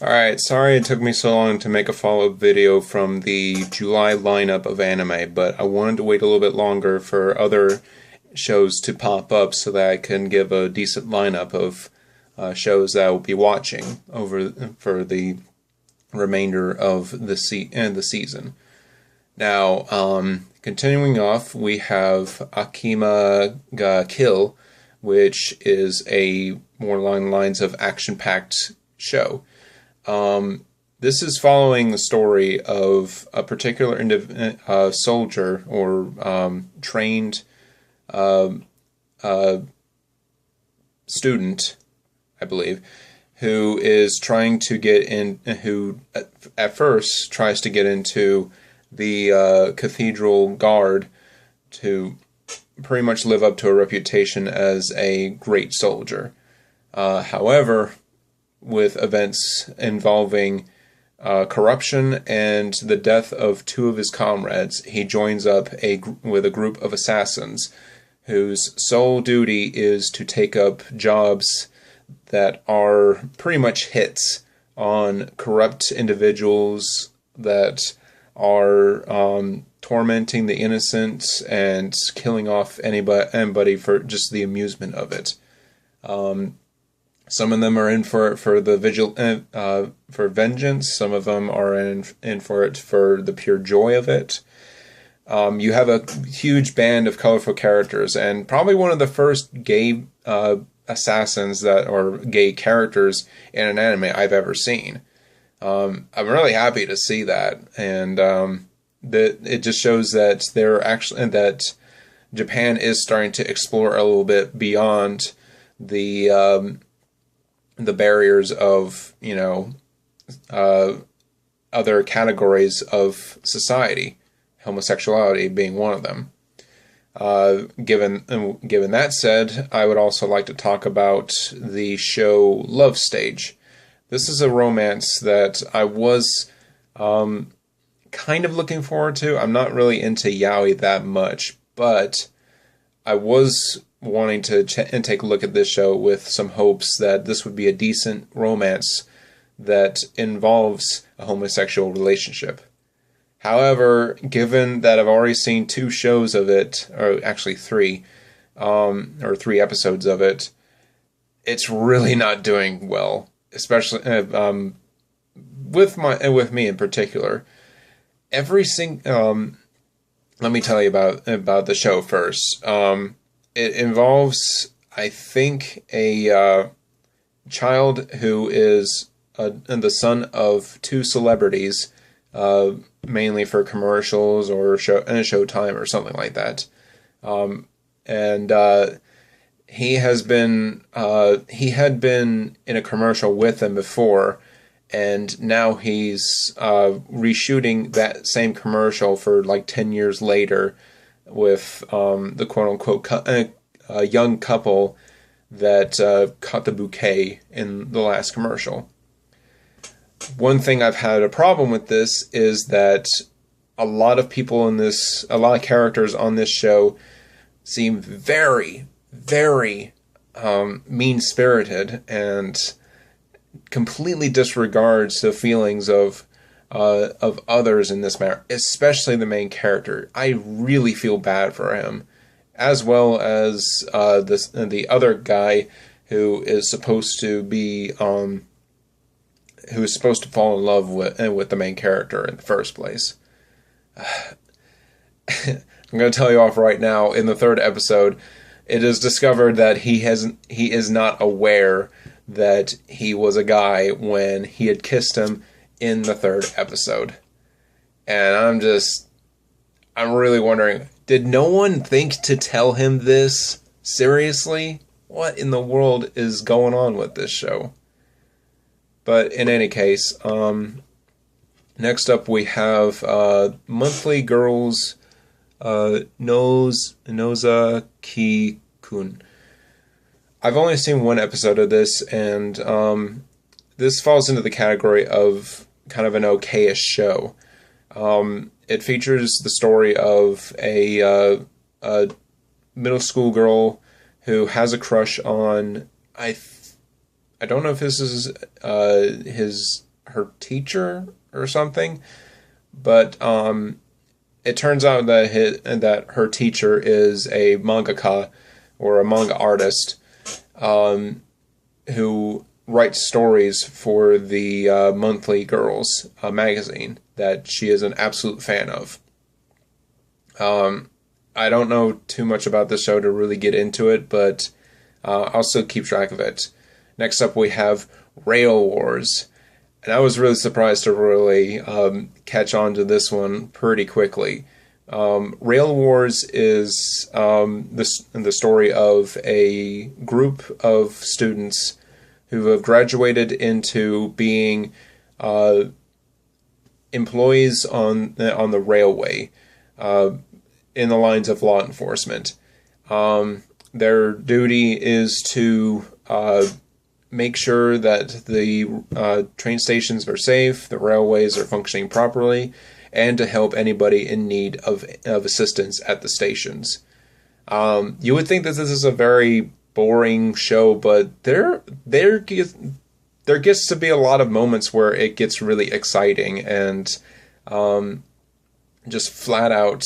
Alright, sorry it took me so long to make a follow-up video from the July lineup of anime, but I wanted to wait a little bit longer for other shows to pop up so that I can give a decent lineup of shows that I will be watching for the remainder of the season. Now, continuing off, we have Akame ga Kill, which is a more along the lines of action-packed show. This is following the story of a particular soldier or trained student, I believe, who is trying to get in, who at first tries to get into the cathedral guard to pretty much live up to a reputation as a great soldier. However, with events involving corruption and the death of two of his comrades, he joins up with a group of assassins whose sole duty is to take up jobs that are pretty much hits on corrupt individuals that are tormenting the innocent and killing off anybody for just the amusement of it. Some of them are in for the for vengeance. Some of them are in for it for the pure joy of it. You have a huge band of colorful characters, and probably one of the first gay assassins or gay characters in an anime I've ever seen. I'm really happy to see that, and that it just shows that that Japan is starting to explore a little bit beyond the barriers of, other categories of society, homosexuality being one of them. Given that said, I would also like to talk about the show Love Stage. This is a romance that I was kind of looking forward to. I'm not really into yaoi that much, but I was wanting to take a look at this show with some hopes that this would be a decent romance that involves a homosexual relationship. However, given that I've already seen 2 shows of it, or actually 3, or 3 episodes of it, it's really not doing well, especially with me in particular. Let me tell you about the show first. It involves, I think, a child who is the son of 2 celebrities, mainly for commercials or Showtime or something like that. He had been in a commercial with them before, and now he's reshooting that same commercial for like 10 years later with the quote-unquote young couple that caught the bouquet in the last commercial. One thing I've had a problem with this is that a lot of characters on this show seem very, very mean-spirited and completely disregards the feelings of others in this matter, especially the main character. I really feel bad for him, as well as the other guy who is supposed to fall in love with the main character in the first place. I'm going to tell you off right now. In the 3rd episode, it is discovered that he is not aware that he was a guy when he had kissed him in the 3rd episode. And I'm really wondering, did no one think to tell him this? Seriously? What in the world is going on with this show? But in any case, next up we have Monthly Girls Nozaki-kun. I've only seen 1 episode of this, and this falls into the category of kind of an okayish show. It features the story of a middle school girl who has a crush on, I don't know if this is his her teacher or something. But it turns out that her teacher is a mangaka or a manga artist who writes stories for the Monthly Girls magazine that she is an absolute fan of. I don't know too much about the show to really get into it, but I'll still keep track of it. Next up, we have Rail Wars. And I was really surprised to really catch on to this one pretty quickly. Rail Wars is the story of a group of students who have graduated into being employees on the railway in the lines of law enforcement. Their duty is to make sure that the train stations are safe, the railways are functioning properly, and to help anybody in need of assistance at the stations. You would think that this is a very boring show, but there gets to be a lot of moments where it gets really exciting and just flat out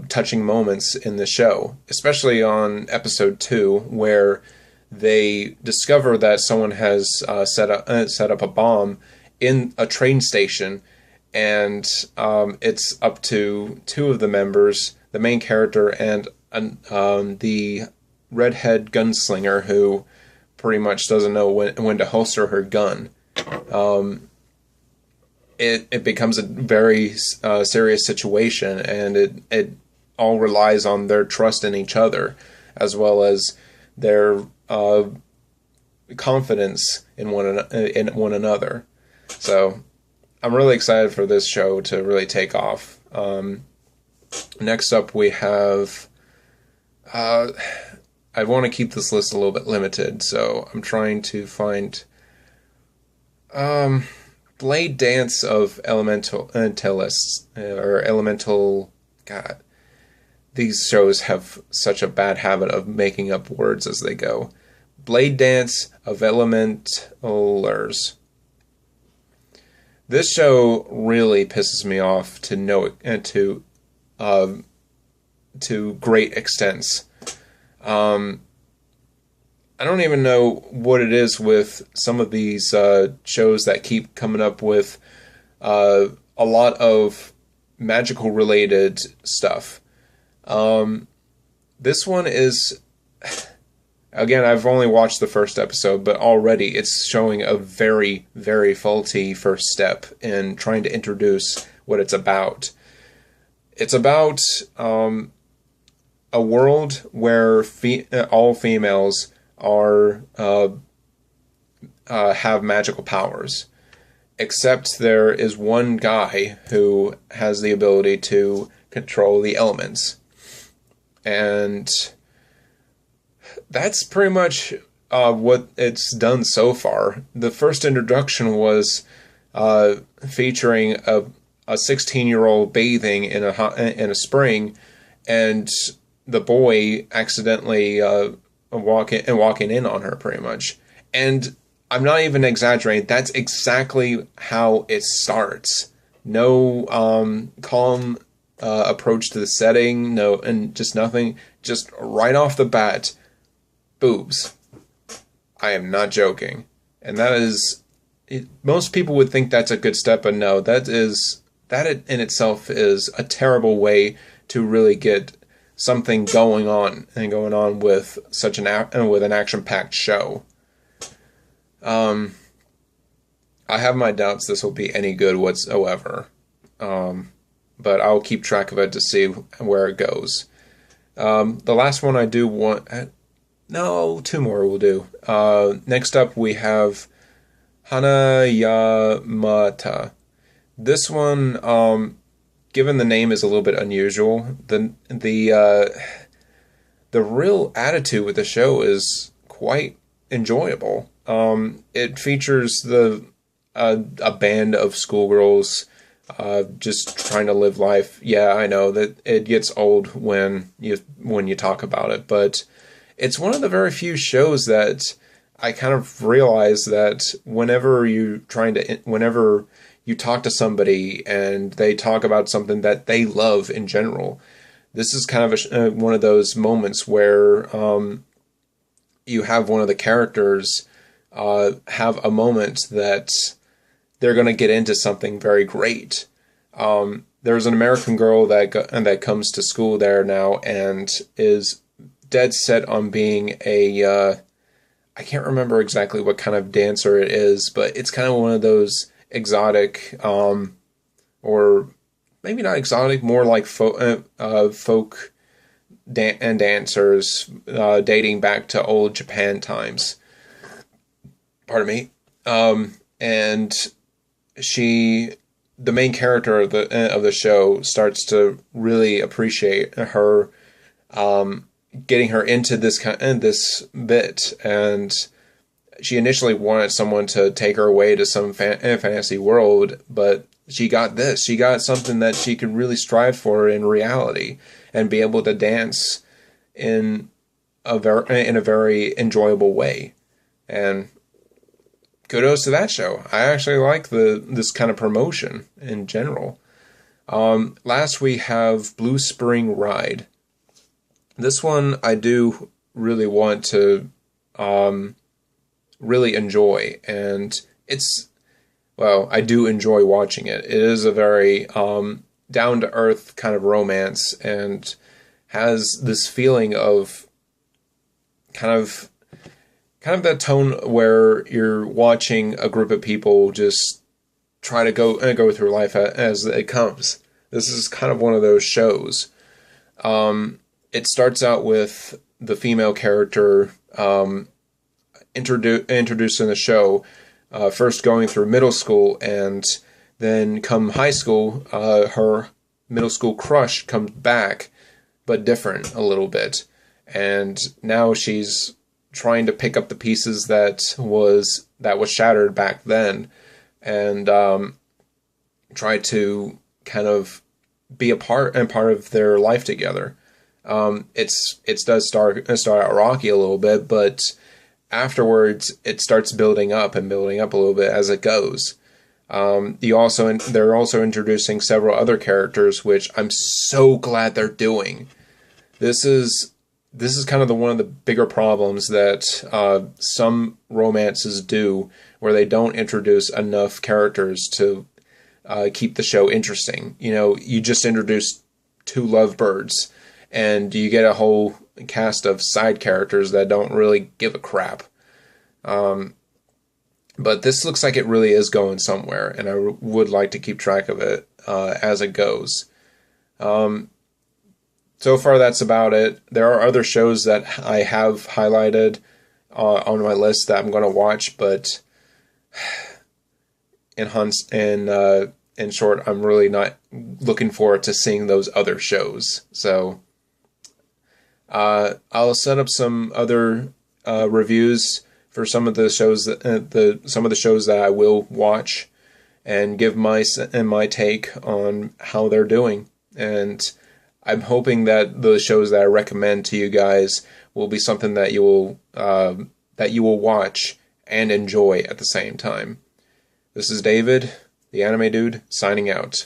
touching moments in the show, especially on episode 2, where they discover that someone has set up a bomb in a train station, and it's up to 2 of the members, the main character and the redhead gunslinger, who pretty much doesn't know when to holster her gun. It becomes a very serious situation, and it all relies on their trust in each other, as well as their confidence in one another. So I'm really excited for this show to really take off. Next up, we have I want to keep this list a little bit limited, so I'm trying to find Blade Dance of Elementalists, or Elemental... God, these shows have such a bad habit of making up words as they go. Blade Dance of Elementalers. This show really pisses me off to great extents. I don't even know what it is with some of these shows that keep coming up with a lot of magical related stuff. This one is, again, I've only watched the first episode, but already it's showing a very, very faulty first step in trying to introduce what it's about. It's about a world where all females are have magical powers, except there is one guy who has the ability to control the elements, and that's pretty much what it's done so far. The first introduction was featuring a 16-year-old bathing in a spring, and the boy accidentally walking in on her, pretty much. And I'm not even exaggerating. That's exactly how it starts. No calm approach to the setting. No, and just nothing. Just right off the bat, boobs. I am not joking. And that is... most people would think that's a good step, but no, that in itself is a terrible way to really get something going on with such an action-packed show. I have my doubts this will be any good whatsoever, but I'll keep track of it to see where it goes. The last one I do want... no, 2 more will do. Next up, we have HaNaYaMaTa. This one, given the name is a little bit unusual, the real attitude with the show is quite enjoyable. It features a band of schoolgirls just trying to live life. Yeah, I know that it gets old when you talk about it, but it's one of the very few shows that I kind of realized that whenever you talk to somebody and they talk about something that they love in general, this is kind of one of those moments where you have one of the characters have a moment that they're going to get into something very great. There's an American girl that comes to school there now and is dead set on being a I can't remember exactly what kind of dancer it is, but it's kind of one of those exotic, or maybe not exotic, more like folk and dancers dating back to old Japan times. Pardon me. And the main character of the show, starts to really appreciate her, getting her into this bit, and she initially wanted someone to take her away to some fantasy world, but she got this. She got something that she could really strive for in reality, and be able to dance in a very enjoyable way. And kudos to that show. I actually like this kind of promotion in general. Last we have Blue Spring Ride. This one I do really want to really enjoy, and I do enjoy watching it. It is a very down-to-earth kind of romance, and has this feeling of kind of that tone where you're watching a group of people just try to go through life as it comes. This is kind of one of those shows. It starts out with the female character introduced in the show, first going through middle school, and then come high school, her middle school crush comes back, but different a little bit. And now she's trying to pick up the pieces that was shattered back then, and try to kind of be a part of their life together. It does start out rocky a little bit, but afterwards it starts building up a little bit as it goes. They're also introducing several other characters, which I'm so glad they're doing. This is kind of one of the bigger problems that some romances do, where they don't introduce enough characters to keep the show interesting. You just introduce 2 lovebirds, and you get a whole cast of side characters that don't really give a crap. But this looks like it really is going somewhere, and I would like to keep track of it as it goes. So far, that's about it. There are other shows that I have highlighted on my list that I'm going to watch, but in short, I'm really not looking forward to seeing those other shows. So I'll set up some other reviews for some of the shows that I will watch, and give my take on how they're doing. And I'm hoping that the shows that I recommend to you guys will be something that you will watch and enjoy at the same time. This is David, the Anime Dude, signing out.